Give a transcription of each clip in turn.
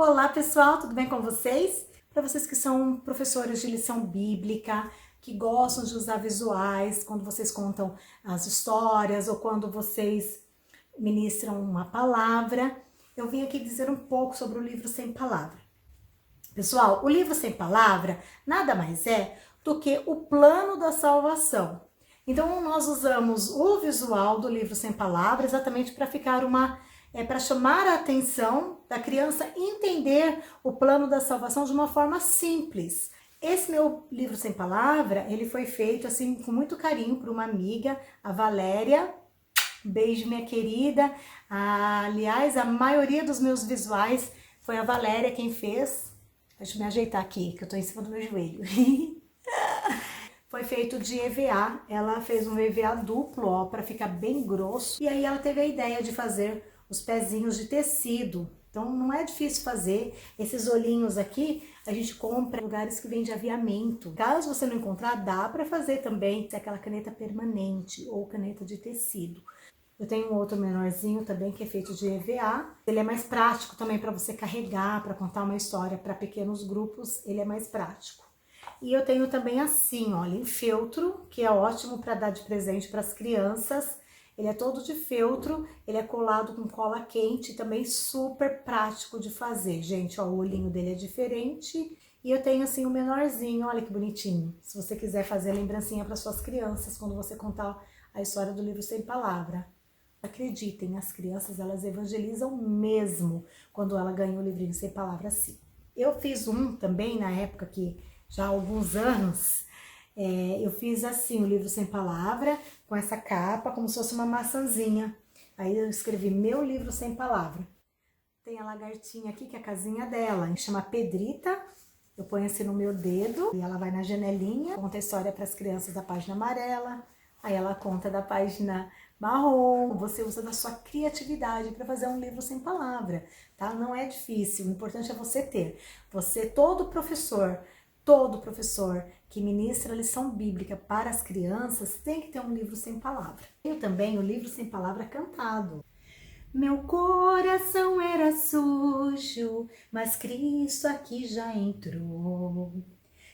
Olá pessoal, tudo bem com vocês? Para vocês que são professores de lição bíblica, que gostam de usar visuais quando vocês contam as histórias ou quando vocês ministram uma palavra, eu vim aqui dizer um pouco sobre o livro Sem Palavra. Pessoal, o livro Sem Palavra nada mais é do que o plano da salvação. Então nós usamos o visual do livro Sem Palavra exatamente para ficar para chamar a atenção da criança entender o plano da salvação de uma forma simples. Esse meu livro Sem Palavra, ele foi feito assim com muito carinho por uma amiga, a Valéria. Beijo, minha querida. Aliás, a maioria dos meus visuais foi a Valéria quem fez. Deixa eu me ajeitar aqui, que eu tô em cima do meu joelho. Foi feito de EVA, ela fez um EVA duplo, ó, para ficar bem grosso. E aí ela teve a ideia de fazer os pezinhos de tecido. Então não é difícil fazer. Esses olhinhos aqui, a gente compra em lugares que vende aviamento. Caso você não encontrar, dá para fazer também aquela caneta permanente ou caneta de tecido. Eu tenho um outro menorzinho também que é feito de EVA. Ele é mais prático também para você carregar, para contar uma história para pequenos grupos, ele é mais prático. E eu tenho também assim, olha, em feltro, que é ótimo para dar de presente para as crianças. Ele é todo de feltro, ele é colado com cola quente, também super prático de fazer. Gente, ó, o olhinho dele é diferente. E eu tenho assim o menorzinho, olha que bonitinho. Se você quiser fazer lembrancinha para suas crianças quando você contar a história do livro Sem Palavra. Acreditem, as crianças, elas evangelizam mesmo quando ela ganha o livrinho Sem Palavra assim. Eu fiz um também na época que, já há alguns anos, eu fiz assim, o livro Sem Palavra, com essa capa, como se fosse uma maçãzinha. Aí eu escrevi meu livro sem palavra. Tem a lagartinha aqui, que é a casinha dela, chama Pedrita. Eu ponho assim no meu dedo e ela vai na janelinha, conta a história para as crianças da página amarela. Aí ela conta da página marrom. Você usa da sua criatividade para fazer um livro sem palavra, tá? Não é difícil, o importante é você ter. Todo professor que ministra a lição bíblica para as crianças tem que ter um livro sem palavra. Tenho também o livro Sem Palavra cantado. Meu coração era sujo, mas Cristo aqui já entrou.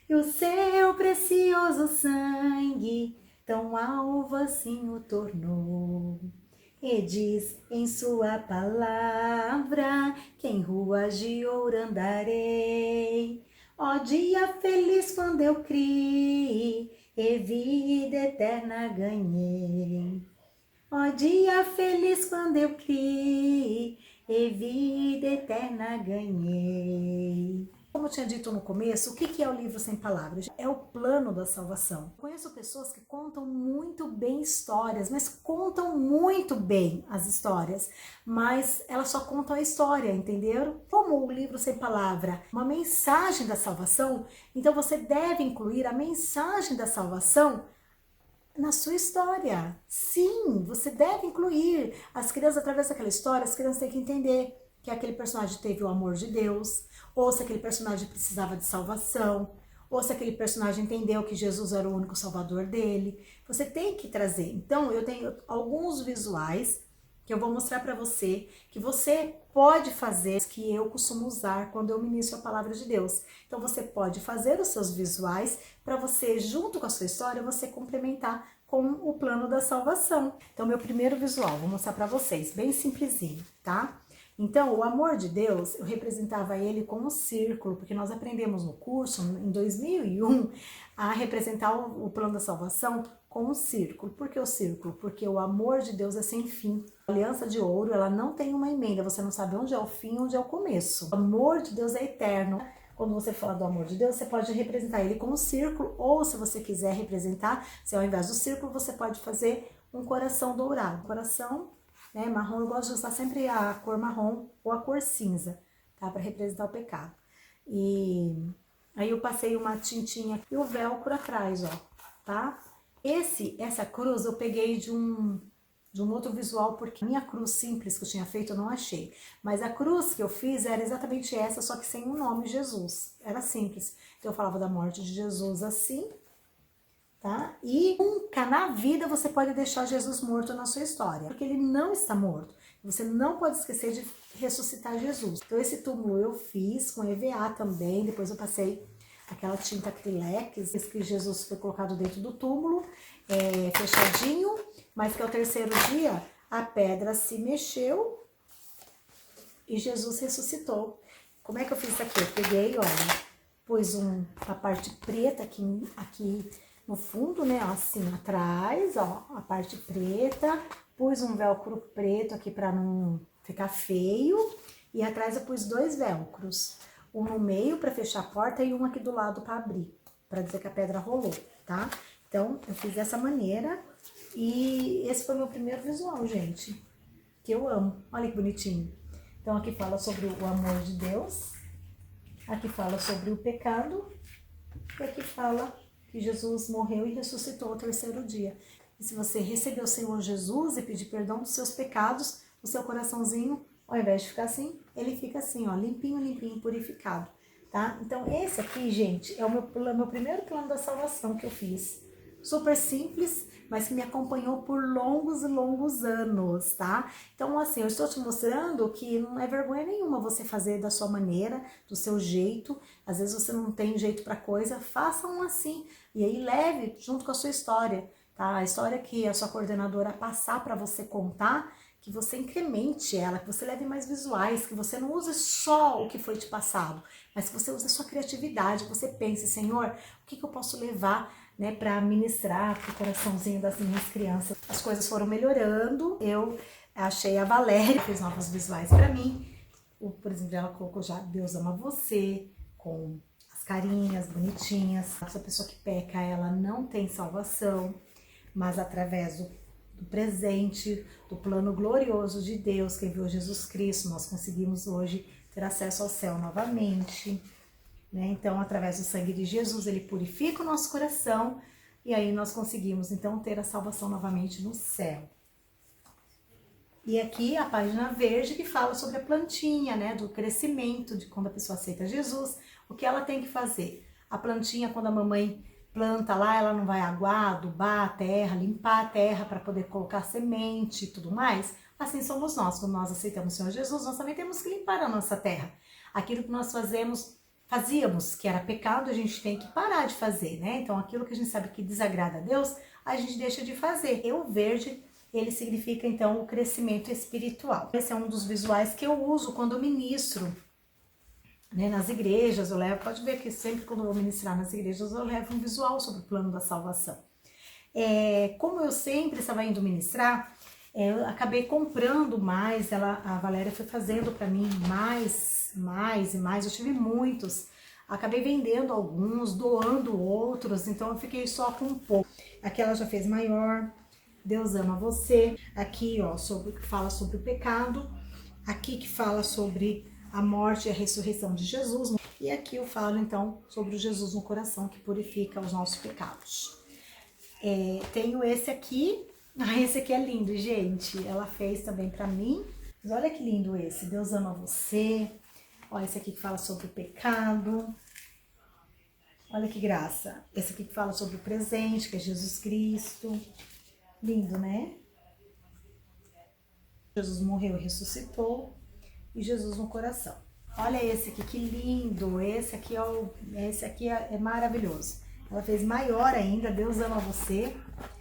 E o seu precioso sangue tão alvo assim o tornou. E diz em sua palavra que em ruas de ouro andarei. Ó dia feliz quando eu criei e vida eterna ganhei. Ó dia feliz quando eu criei e vida eterna ganhei. Como eu tinha dito no começo, o que é o livro Sem Palavras? É o plano da salvação. Conheço pessoas que contam muito bem histórias, mas contam muito bem as histórias, mas elas só contam a história, entenderam? Como o livro Sem Palavra, uma mensagem da salvação, então você deve incluir a mensagem da salvação na sua história. Sim, você deve incluir. As crianças, através daquela história, as crianças têm que entender que aquele personagem teve o amor de Deus, ou se aquele personagem precisava de salvação, ou se aquele personagem entendeu que Jesus era o único salvador dele. Você tem que trazer. Então, eu tenho alguns visuais que eu vou mostrar para você, que você pode fazer, que eu costumo usar quando eu ministro a palavra de Deus. Então você pode fazer os seus visuais para você, junto com a sua história, você complementar com o plano da salvação. Então meu primeiro visual, vou mostrar para vocês, bem simplesinho, tá? Então, o amor de Deus, eu representava ele com um círculo, porque nós aprendemos no curso, em 2001, a representar o plano da salvação com um círculo. Por que o círculo? Porque o amor de Deus é sem fim. A aliança de ouro, ela não tem uma emenda, você não sabe onde é o fim, onde é o começo. O amor de Deus é eterno. Quando você fala do amor de Deus, você pode representar ele com um círculo, ou se você quiser representar, se ao invés do círculo, você pode fazer um coração dourado. Coração, né, marrom, eu gosto de usar sempre a cor marrom ou a cor cinza, tá? Para representar o pecado. E aí eu passei uma tintinha e o velcro atrás, ó, tá? Essa cruz eu peguei de um outro visual, porque a minha cruz simples que eu tinha feito eu não achei. Mas a cruz que eu fiz era exatamente essa, só que sem o nome Jesus. Era simples. Então eu falava da morte de Jesus assim, tá? E nunca na vida você pode deixar Jesus morto na sua história, porque ele não está morto. Você não pode esquecer de ressuscitar Jesus. Então esse túmulo eu fiz com EVA também, depois eu passei aquela tinta acrylex, que Jesus foi colocado dentro do túmulo, fechadinho, mas que ao terceiro dia a pedra se mexeu e Jesus ressuscitou. Como é que eu fiz isso aqui? Eu peguei, olha, pus a parte preta aqui no fundo, né, assim, atrás, ó, a parte preta, pus um velcro preto aqui para não ficar feio, e atrás eu pus 2 velcros, um no meio para fechar a porta e um aqui do lado para abrir, para dizer que a pedra rolou, tá? Então, eu fiz dessa maneira, e esse foi meu primeiro visual, gente, que eu amo. Olha que bonitinho. Então, aqui fala sobre o amor de Deus, aqui fala sobre o pecado, e aqui fala que Jesus morreu e ressuscitou ao terceiro dia. E se você receber o Senhor Jesus e pedir perdão dos seus pecados, o seu coraçãozinho, ao invés de ficar assim, ele fica assim, ó, limpinho, limpinho, purificado, tá? Então, esse aqui, gente, é o meu primeiro plano da salvação que eu fiz. Super simples, mas que me acompanhou por longos e longos anos, tá? Então, assim, eu estou te mostrando que não é vergonha nenhuma você fazer da sua maneira, do seu jeito. Às vezes você não tem jeito para coisa, faça um assim. E aí leve junto com a sua história, tá? A história que a sua coordenadora passar para você contar, que você incremente ela, que você leve mais visuais, que você não use só o que foi te passado, mas que você use a sua criatividade, que você pense, Senhor, o que eu posso levar, né, para ministrar pro coraçãozinho das minhas crianças. As coisas foram melhorando, eu achei a Valéria, fez novos visuais para mim, por exemplo, ela colocou já Deus ama você, com as carinhas bonitinhas. Essa pessoa que peca, ela não tem salvação, mas através do presente, do plano glorioso de Deus, que enviou Jesus Cristo, nós conseguimos hoje ter acesso ao céu novamente, né? Então, através do sangue de Jesus, ele purifica o nosso coração e aí nós conseguimos, então, ter a salvação novamente no céu. E aqui a página verde que fala sobre a plantinha, né? Do crescimento, de quando a pessoa aceita Jesus, o que ela tem que fazer. A plantinha, quando a mamãe planta lá, ela não vai aguar, adubar a terra, limpar a terra para poder colocar semente e tudo mais. Assim somos nós, quando nós aceitamos o Senhor Jesus, nós também temos que limpar a nossa terra. Aquilo que nós fazíamos, que era pecado, a gente tem que parar de fazer, né? Então, aquilo que a gente sabe que desagrada a Deus, a gente deixa de fazer. E o verde, ele significa, então, o crescimento espiritual. Esse é um dos visuais que eu uso quando eu ministro, né, nas igrejas. Eu levo, pode ver que sempre quando eu vou ministrar nas igrejas, eu levo um visual sobre o plano da salvação. Como eu sempre estava indo ministrar, eu acabei comprando mais, a Valéria foi fazendo para mim mais e mais, eu tive muitos, acabei vendendo alguns, doando outros, então eu fiquei só com um pouco. Aqui ela já fez maior, Deus ama você, aqui ó, que fala sobre o pecado, aqui que fala sobre a morte e a ressurreição de Jesus, e aqui eu falo então sobre o Jesus no coração que purifica os nossos pecados. Tenho esse aqui. Esse aqui é lindo, gente. Ela fez também pra mim. Mas olha que lindo esse. Deus ama você. Olha esse aqui que fala sobre o pecado. Olha que graça. Esse aqui que fala sobre o presente, que é Jesus Cristo. Lindo, né? Jesus morreu e ressuscitou. E Jesus no coração. Olha esse aqui, que lindo. Esse aqui é maravilhoso. Ela fez maior ainda. Deus ama você.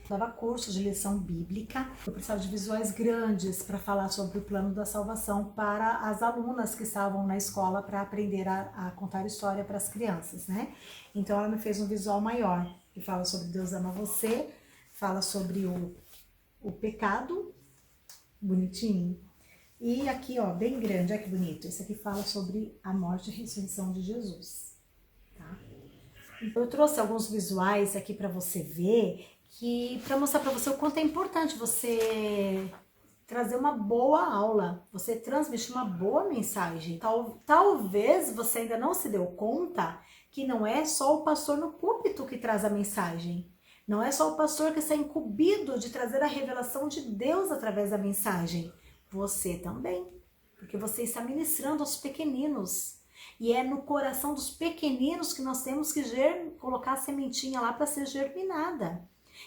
Dava cursos de lição bíblica. Eu precisava de visuais grandes para falar sobre o plano da salvação para as alunas que estavam na escola para aprender a contar história para as crianças, né? Então ela me fez um visual maior, que fala sobre Deus ama você, fala sobre o pecado, bonitinho. E aqui, ó, bem grande, olha que bonito. Esse aqui fala sobre a morte e a ressurreição de Jesus, tá? Então, eu trouxe alguns visuais aqui para você ver, para mostrar para você o quanto é importante você trazer uma boa aula, você transmitir uma boa mensagem. Talvez você ainda não se deu conta que não é só o pastor no púlpito que traz a mensagem. Não é só o pastor que está incumbido de trazer a revelação de Deus através da mensagem. Você também, porque você está ministrando aos pequeninos. E é no coração dos pequeninos que nós temos que colocar a sementinha lá para ser germinada.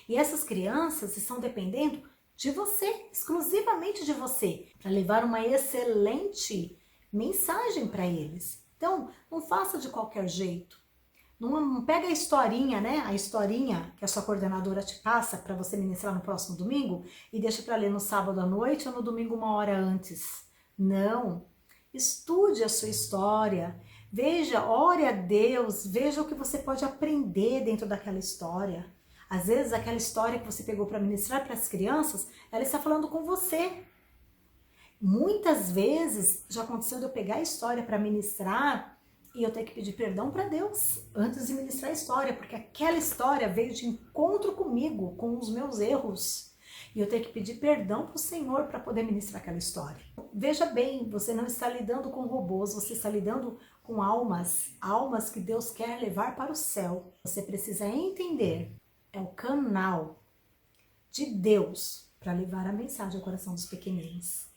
E essas crianças estão dependendo de você, exclusivamente de você, para levar uma excelente mensagem para eles. Então, não faça de qualquer jeito. Não pega a historinha, né? A historinha que a sua coordenadora te passa para você ministrar no próximo domingo e deixa para ler no sábado à noite ou no domingo 1 hora antes. Não. Estude a sua história. Veja, ore a Deus, veja o que você pode aprender dentro daquela história. Às vezes, aquela história que você pegou para ministrar para as crianças, ela está falando com você. Muitas vezes já aconteceu de eu pegar a história para ministrar e eu ter que pedir perdão para Deus antes de ministrar a história, porque aquela história veio de encontro comigo, com os meus erros. E eu ter que pedir perdão para o Senhor para poder ministrar aquela história. Veja bem, você não está lidando com robôs, você está lidando com almas, almas que Deus quer levar para o céu. Você precisa entender, é o canal de Deus para levar a mensagem ao coração dos pequeninos.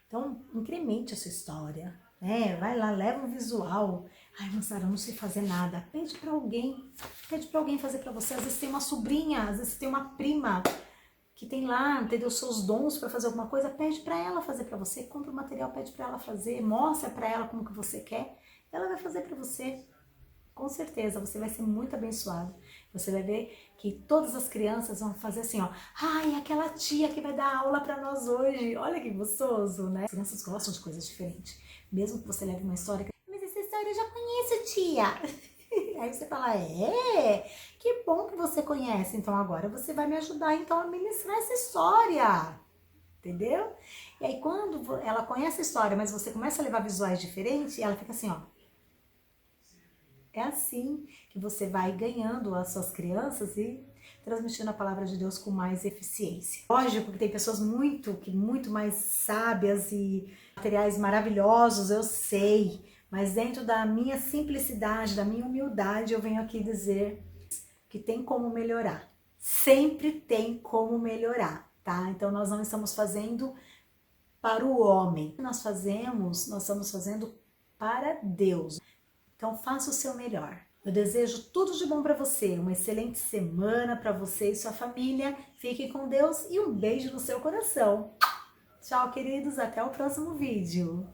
Então, incremente a sua história, né? Vai lá, leva um visual. Ai, Sara, eu não sei fazer nada. Pede para alguém fazer para você. Às vezes tem uma sobrinha, às vezes tem uma prima que tem lá, entendeu, os seus dons para fazer alguma coisa, pede para ela fazer para você. Compra o material, pede para ela fazer, mostra para ela como que você quer. Ela vai fazer para você. Com certeza, você vai ser muito abençoado. Você vai ver que todas as crianças vão fazer assim, ó. Ai, aquela tia que vai dar aula para nós hoje. Olha que gostoso, né? As crianças gostam de coisas diferentes. Mesmo que você leve uma história... Mas essa história eu já conheço, tia. Aí você fala, que bom que você conhece. Então agora você vai me ajudar então a ministrar essa história. Entendeu? E aí quando ela conhece a história, mas você começa a levar visuais diferentes, ela fica assim, ó. É assim que você vai ganhando as suas crianças e transmitindo a palavra de Deus com mais eficiência. Lógico que tem pessoas muito mais sábias e materiais maravilhosos, eu sei, mas dentro da minha simplicidade, da minha humildade, eu venho aqui dizer que tem como melhorar. Sempre tem como melhorar, tá? Então nós não estamos fazendo para o homem. O que nós estamos fazendo para Deus. Então faça o seu melhor. Eu desejo tudo de bom para você, uma excelente semana para você e sua família. Fiquem com Deus e um beijo no seu coração. Tchau, queridos, até o próximo vídeo.